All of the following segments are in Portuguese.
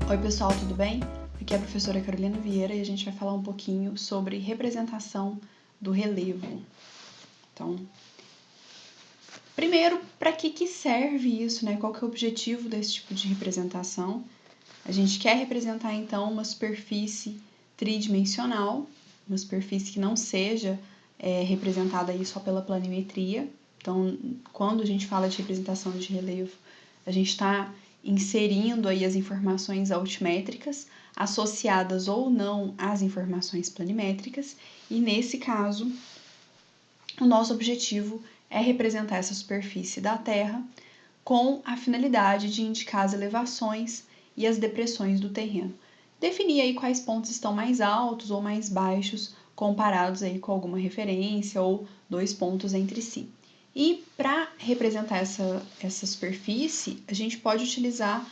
Oi pessoal, tudo bem? Aqui é a professora Carolina Vieira e a gente vai falar um pouquinho sobre representação do relevo. Então, primeiro, para que serve isso, né? Qual que é o objetivo desse tipo de representação? A gente quer representar então uma superfície tridimensional, uma superfície que não seja representada aí só pela planimetria. Então, quando a gente fala de representação de relevo, a gente está inserindo aí as informações altimétricas, associadas ou não às informações planimétricas, e nesse caso, o nosso objetivo é representar essa superfície da Terra com a finalidade de indicar as elevações e as depressões do terreno. Definir aí quais pontos estão mais altos ou mais baixos comparados aí com alguma referência ou dois pontos entre si. E para representar essa superfície, a gente pode utilizar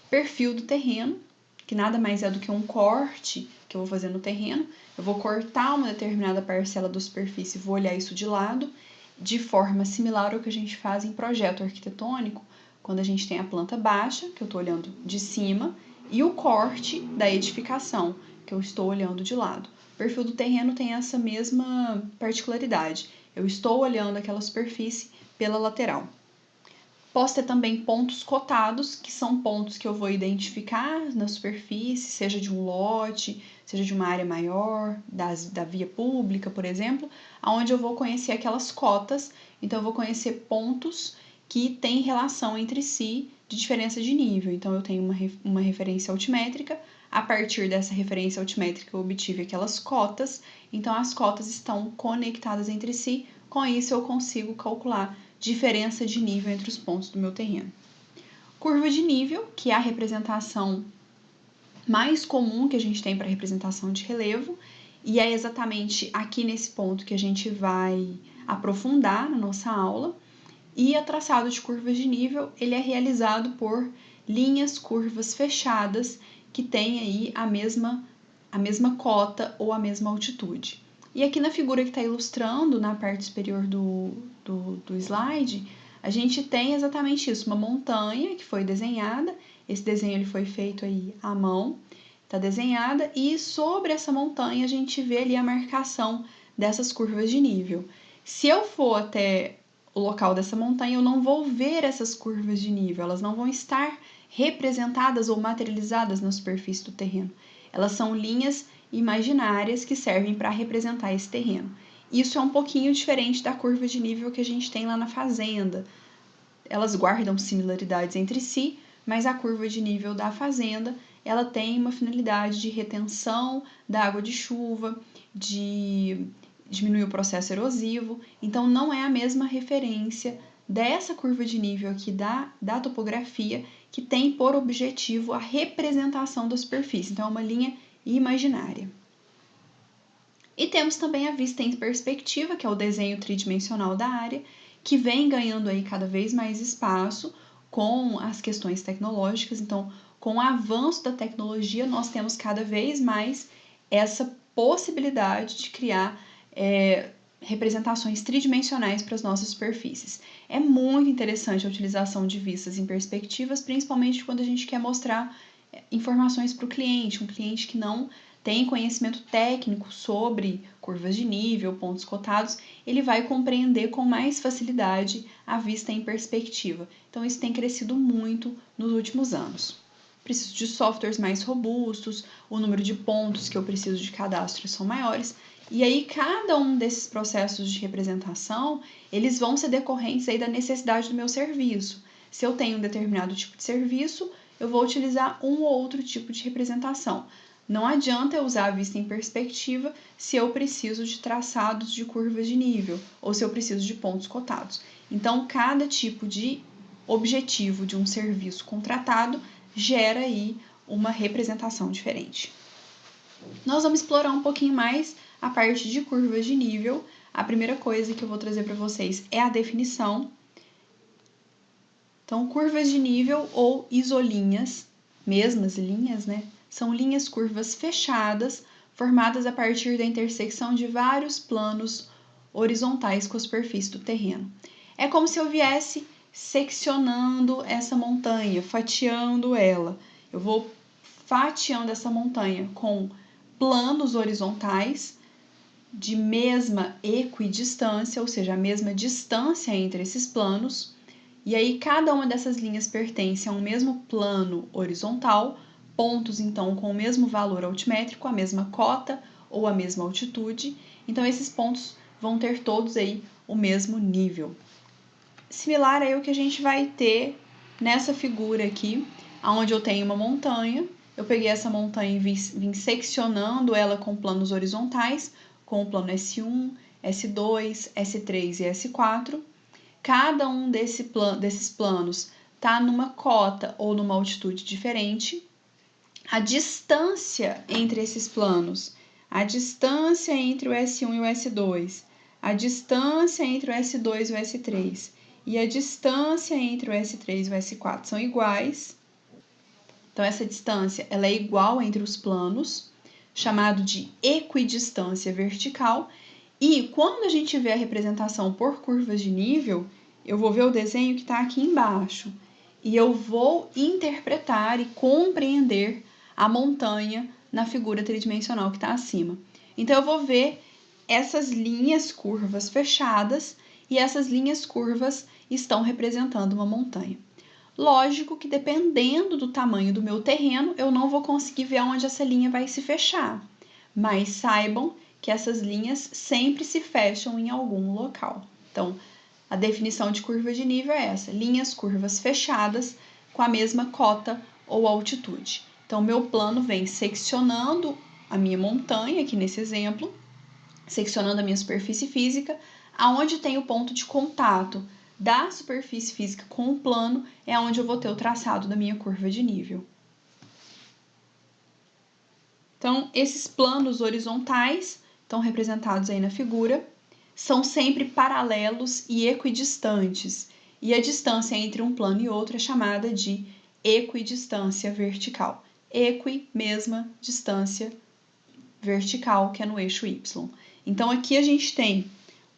perfil do terreno, que nada mais é do que um corte que eu vou fazer no terreno. Eu vou cortar uma determinada parcela da superfície e vou olhar isso de lado, de forma similar ao que a gente faz em projeto arquitetônico, quando a gente tem a planta baixa, que eu estou olhando de cima, e o corte da edificação, que eu estou olhando de lado. O perfil do terreno tem essa mesma particularidade. Eu estou olhando aquela superfície pela lateral. Posso ter também pontos cotados, que são pontos que eu vou identificar na superfície, seja de um lote, seja de uma área maior, da via pública, por exemplo, onde eu vou conhecer aquelas cotas. Então, eu vou conhecer pontos que têm relação entre si de diferença de nível. Então, eu tenho uma referência altimétrica. A partir dessa referência altimétrica, eu obtive aquelas cotas. Então, as cotas estão conectadas entre si. Com isso, eu consigo calcular diferença de nível entre os pontos do meu terreno. Curva de nível, que é a representação mais comum que a gente tem para representação de relevo, e é exatamente aqui nesse ponto que a gente vai aprofundar na nossa aula. E o traçado de curvas de nível, ele é realizado por linhas curvas fechadas que têm aí a mesma cota ou a mesma altitude. E aqui na figura que está ilustrando, na parte superior do slide, a gente tem exatamente isso, uma montanha que foi desenhada. Esse desenho ele foi feito aí à mão, está desenhada, e sobre essa montanha a gente vê ali a marcação dessas curvas de nível. Se eu for até o local dessa montanha, eu não vou ver essas curvas de nível, elas não vão estar representadas ou materializadas na superfície do terreno. Elas são linhas imaginárias que servem para representar esse terreno. Isso é um pouquinho diferente da curva de nível que a gente tem lá na fazenda. Elas guardam similaridades entre si, mas a curva de nível da fazenda, ela tem uma finalidade de retenção da água de chuva, de diminuir o processo erosivo. Então, não é a mesma referência dessa curva de nível aqui da topografia, que tem por objetivo a representação da superfície. Então, é uma linha imaginária. E temos também a vista em perspectiva, que é o desenho tridimensional da área, que vem ganhando aí cada vez mais espaço com as questões tecnológicas. Então, com o avanço da tecnologia, nós temos cada vez mais essa possibilidade de criar representações tridimensionais para as nossas superfícies. É muito interessante a utilização de vistas em perspectivas, principalmente quando a gente quer mostrar informações para o cliente, um cliente que não tem conhecimento técnico sobre curvas de nível, pontos cotados, ele vai compreender com mais facilidade a vista em perspectiva. Então, isso tem crescido muito nos últimos anos. Preciso de softwares mais robustos, o número de pontos que eu preciso de cadastro são maiores, e aí cada um desses processos de representação, eles vão ser decorrentes aí da necessidade do meu serviço. Se eu tenho um determinado tipo de serviço, eu vou utilizar um ou outro tipo de representação. Não adianta eu usar a vista em perspectiva se eu preciso de traçados de curvas de nível ou se eu preciso de pontos cotados. Então, cada tipo de objetivo de um serviço contratado gera aí uma representação diferente. Nós vamos explorar um pouquinho mais a parte de curvas de nível. A primeira coisa que eu vou trazer para vocês é a definição. Então, curvas de nível ou isolinhas, mesmas linhas, né? São linhas curvas fechadas, formadas a partir da intersecção de vários planos horizontais com a superfície do terreno. É como se eu viesse seccionando essa montanha, fatiando ela. Eu vou fatiando essa montanha com planos horizontais de mesma equidistância, ou seja, a mesma distância entre esses planos, e aí cada uma dessas linhas pertence a um mesmo plano horizontal, pontos então com o mesmo valor altimétrico, a mesma cota ou a mesma altitude, então esses pontos vão ter todos aí o mesmo nível. Similar aí o que a gente vai ter nessa figura aqui, onde eu tenho uma montanha, eu peguei essa montanha e vim seccionando ela com planos horizontais, com o plano S1, S2, S3 e S4. Cada um desses planos está numa cota ou numa altitude diferente. A distância entre esses planos, a distância entre o S1 e o S2, a distância entre o S2 e o S3 e a distância entre o S3 e o S4 são iguais. Então, essa distância ela é igual entre os planos, chamado de equidistância vertical. E quando a gente vê a representação por curvas de nível, eu vou ver o desenho que está aqui embaixo e eu vou interpretar e compreender a montanha na figura tridimensional que está acima. Então, eu vou ver essas linhas curvas fechadas e essas linhas curvas estão representando uma montanha. Lógico que dependendo do tamanho do meu terreno, eu não vou conseguir ver onde essa linha vai se fechar, mas saibam que essas linhas sempre se fecham em algum local. Então, a definição de curva de nível é essa: linhas curvas fechadas com a mesma cota ou altitude. Então, meu plano vem seccionando a minha montanha, aqui nesse exemplo, seccionando a minha superfície física, aonde tem o ponto de contato da superfície física com o plano, é onde eu vou ter o traçado da minha curva de nível. Então, esses planos horizontais, estão representados aí na figura, são sempre paralelos e equidistantes, e a distância entre um plano e outro é chamada de equidistância vertical. Equi, mesma distância vertical, que é no eixo Y. Então, aqui a gente tem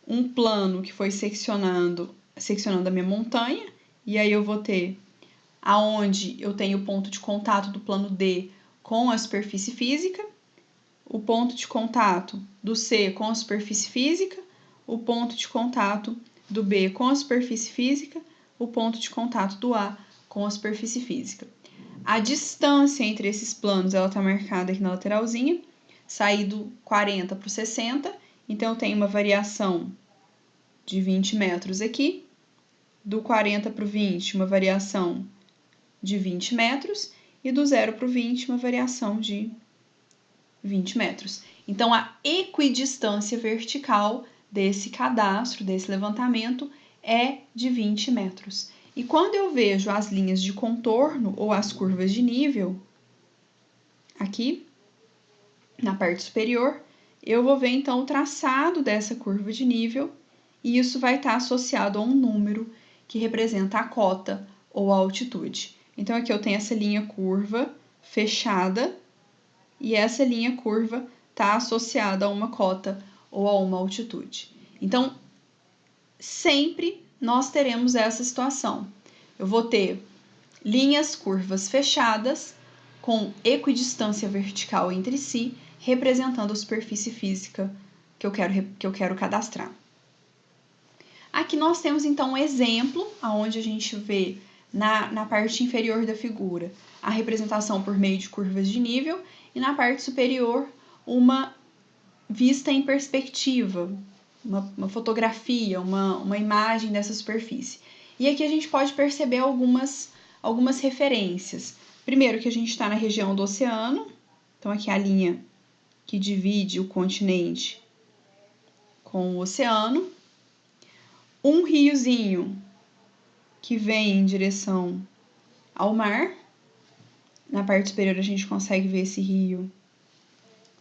um plano que foi seccionando a minha montanha, e aí eu vou ter aonde eu tenho o ponto de contato do plano D com a superfície física, o ponto de contato do C com a superfície física, o ponto de contato do B com a superfície física, o ponto de contato do A com a superfície física. A distância entre esses planos ela está marcada aqui na lateralzinha, saí do 40 para o 60, então eu tenho uma variação de 20 metros aqui, do 40 para o 20, uma variação de 20 metros, e do 0 para o 20, uma variação de 20 metros. Então, a equidistância vertical desse cadastro, desse levantamento, é de 20 metros. E quando eu vejo as linhas de contorno ou as curvas de nível, aqui, na parte superior, eu vou ver, então, o traçado dessa curva de nível, e isso vai estar associado a um número que representa a cota ou a altitude. Então, aqui eu tenho essa linha curva fechada e essa linha curva está associada a uma cota ou a uma altitude. Então, sempre nós teremos essa situação. Eu vou ter linhas curvas fechadas com equidistância vertical entre si, representando a superfície física que eu quero cadastrar. Aqui nós temos, então, um exemplo onde a gente vê na parte inferior da figura a representação por meio de curvas de nível e na parte superior uma vista em perspectiva, uma fotografia, uma imagem dessa superfície. E aqui a gente pode perceber algumas referências. Primeiro que a gente está na região do oceano, então aqui a linha que divide o continente com o oceano. Um riozinho que vem em direção ao mar. Na parte superior a gente consegue ver esse rio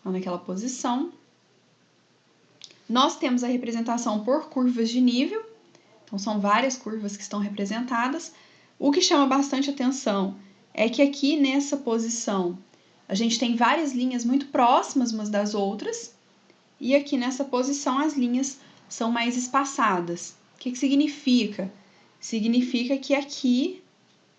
lá naquela posição. Nós temos a representação por curvas de nível, então são várias curvas que estão representadas. O que chama bastante atenção é que aqui nessa posição a gente tem várias linhas muito próximas umas das outras, e aqui nessa posição as linhas são mais espaçadas. O que significa? Significa que aqui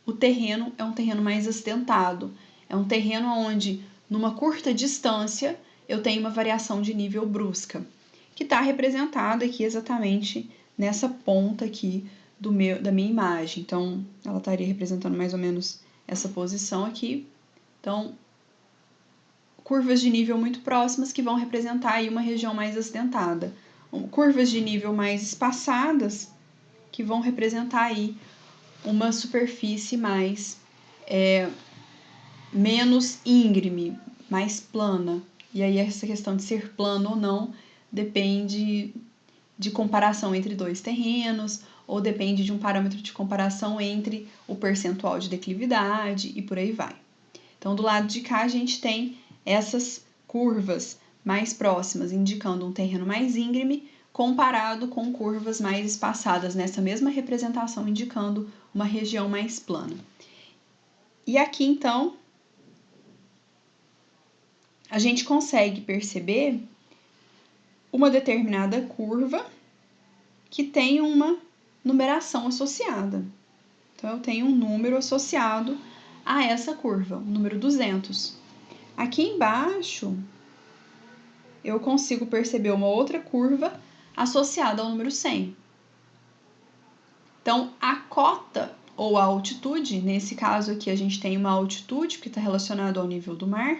o terreno é um terreno mais acidentado, É um terreno onde, numa curta distância, eu tenho uma variação de nível brusca, que está representada aqui exatamente nessa ponta aqui da minha imagem. Então, ela estaria representando mais ou menos essa posição aqui. Então, curvas de nível muito próximas que vão representar aí uma região mais acidentada. Curvas de nível mais espaçadas que vão representar aí uma superfície mais menos íngreme, mais plana. E aí essa questão de ser plano ou não depende de comparação entre dois terrenos, ou depende de um parâmetro de comparação entre o percentual de declividade e por aí vai. Então, do lado de cá, a gente tem essas curvas mais próximas, indicando um terreno mais íngreme, comparado com curvas mais espaçadas nessa mesma representação, indicando uma região mais plana. E aqui, então, a gente consegue perceber uma determinada curva que tem uma numeração associada. Então, eu tenho um número associado a essa curva, o número 200. Aqui embaixo, eu consigo perceber uma outra curva associada ao número 100. Então, a cota ou a altitude, nesse caso aqui a gente tem uma altitude que está relacionada ao nível do mar,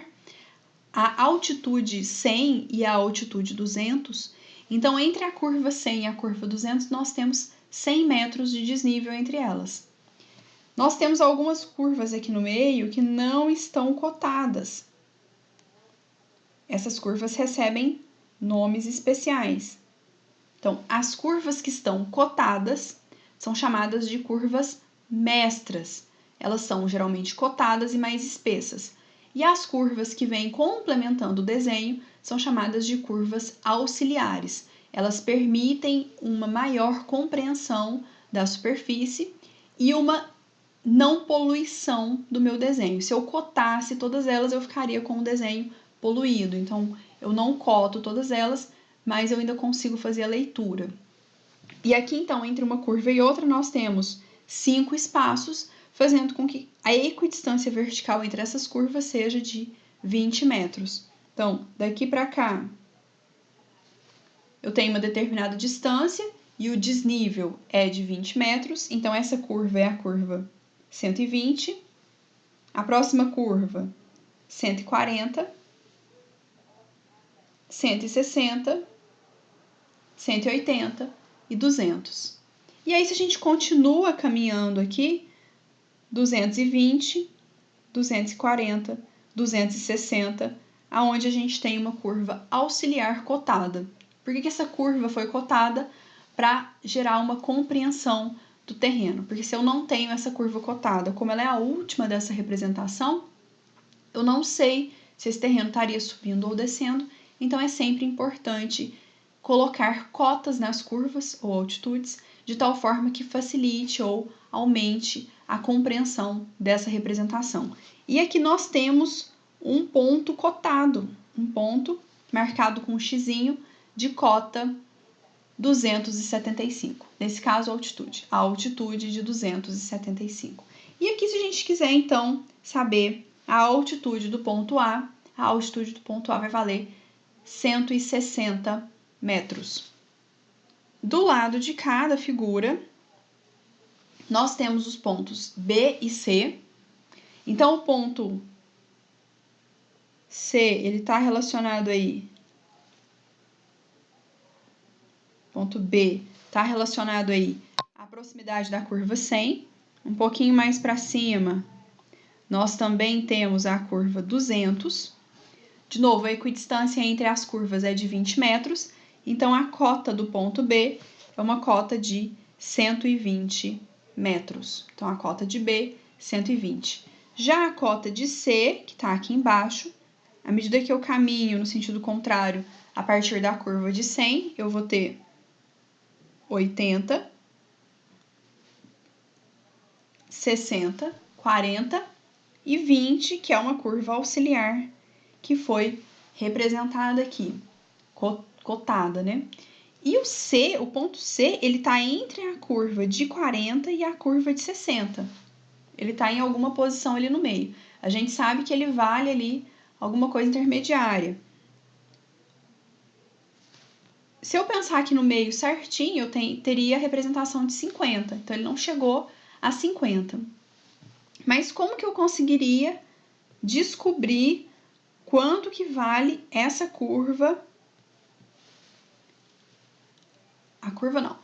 a altitude 100 e a altitude 200, então entre a curva 100 e a curva 200 nós temos 100 metros de desnível entre elas. Nós temos algumas curvas aqui no meio que não estão cotadas. Essas curvas recebem nomes especiais. Então, as curvas que estão cotadas são chamadas de curvas mestras. Elas são geralmente cotadas e mais espessas. E as curvas que vêm complementando o desenho são chamadas de curvas auxiliares. Elas permitem uma maior compreensão da superfície e uma não poluição do meu desenho. Se eu cotasse todas elas, eu ficaria com o desenho poluído. Então, eu não coto todas elas, mas eu ainda consigo fazer a leitura. E aqui, então, entre uma curva e outra, nós temos 5 espaços, fazendo com que a equidistância vertical entre essas curvas seja de 20 metros. Então, daqui para cá, eu tenho uma determinada distância e o desnível é de 20 metros. Então, essa curva é a curva 120. A próxima curva, 140. 160, 180 e 200. E aí, se a gente continua caminhando aqui, 220, 240, 260, aonde a gente tem uma curva auxiliar cotada. Por que essa curva foi cotada? Para gerar uma compreensão do terreno. Porque se eu não tenho essa curva cotada, como ela é a última dessa representação, eu não sei se esse terreno estaria subindo ou descendo. Então, é sempre importante colocar cotas nas curvas ou altitudes, de tal forma que facilite ou aumente a compreensão dessa representação. E aqui nós temos um ponto cotado, um ponto marcado com um xizinho de cota 275. Nesse caso, a altitude de 275. E aqui, se a gente quiser, então, saber a altitude do ponto A vai valer 160 metros. Do lado de cada figura, nós temos os pontos B e C. Então, o ponto C, ele está relacionado aí. Ponto B está relacionado aí à proximidade da curva 100. Um pouquinho mais para cima, nós também temos a curva 200. De novo, a equidistância entre as curvas é de 20 metros, então a cota do ponto B é uma cota de 120 metros. Então, a cota de B, 120. Já a cota de C, que está aqui embaixo, à medida que eu caminho no sentido contrário, a partir da curva de 100, eu vou ter 80, 60, 40 e 20, que é uma curva auxiliar, que foi representada aqui, cotada, né? E o ponto C, ele está entre a curva de 40 e a curva de 60. ele está em alguma posição ali no meio. A gente sabe que ele vale ali alguma coisa intermediária. Se eu pensar aqui no meio certinho, eu teria a representação de 50. Então, ele não chegou a 50. Mas como que eu conseguiria descobrir quanto que vale essa curva? A curva não.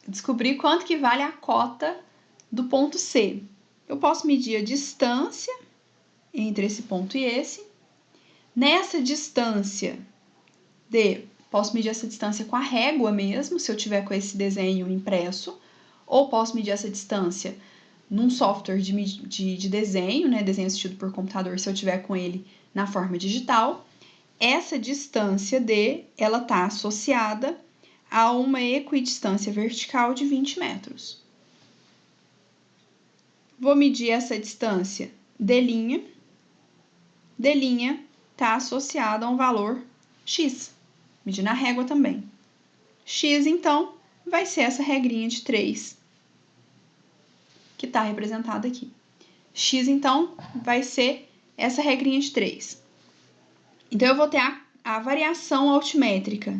Descobrir quanto que vale a cota do ponto C. Eu posso medir a distância entre esse ponto e esse. Nessa distância posso medir essa distância com a régua mesmo, se eu tiver com esse desenho impresso, ou posso medir essa distância num software de desenho, né, desenho assistido por computador, se eu tiver com ele na forma digital. Essa distância D, ela está associada a uma equidistância vertical de 20 metros. Vou medir essa distância D'. D' está associada a um valor X. Medir na régua também. X, então, vai ser essa regrinha de 3 que está representada aqui. X, então, vai ser essa regrinha de 3. Então, eu vou ter a variação altimétrica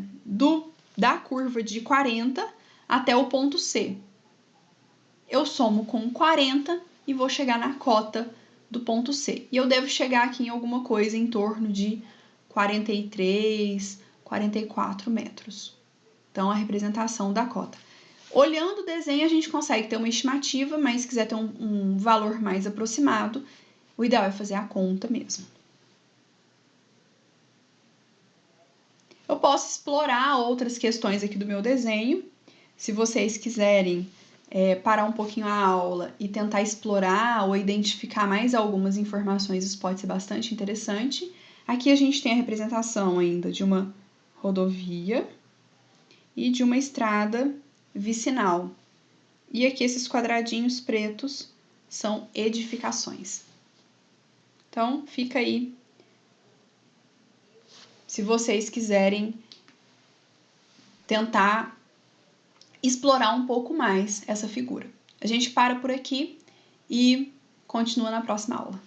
da curva de 40 até o ponto C. Eu somo com 40 e vou chegar na cota do ponto C. E eu devo chegar aqui em alguma coisa em torno de 43, 44 metros. Então, a representação da cota. Olhando o desenho, a gente consegue ter uma estimativa, mas se quiser ter um valor mais aproximado, o ideal é fazer a conta mesmo. Eu posso explorar outras questões aqui do meu desenho. Se vocês quiserem parar um pouquinho a aula e tentar explorar ou identificar mais algumas informações, isso pode ser bastante interessante. Aqui a gente tem a representação ainda de uma rodovia e de uma estrada vicinal. E aqui esses quadradinhos pretos são edificações. Então, fica aí, se vocês quiserem tentar explorar um pouco mais essa figura. A gente para por aqui e continua na próxima aula.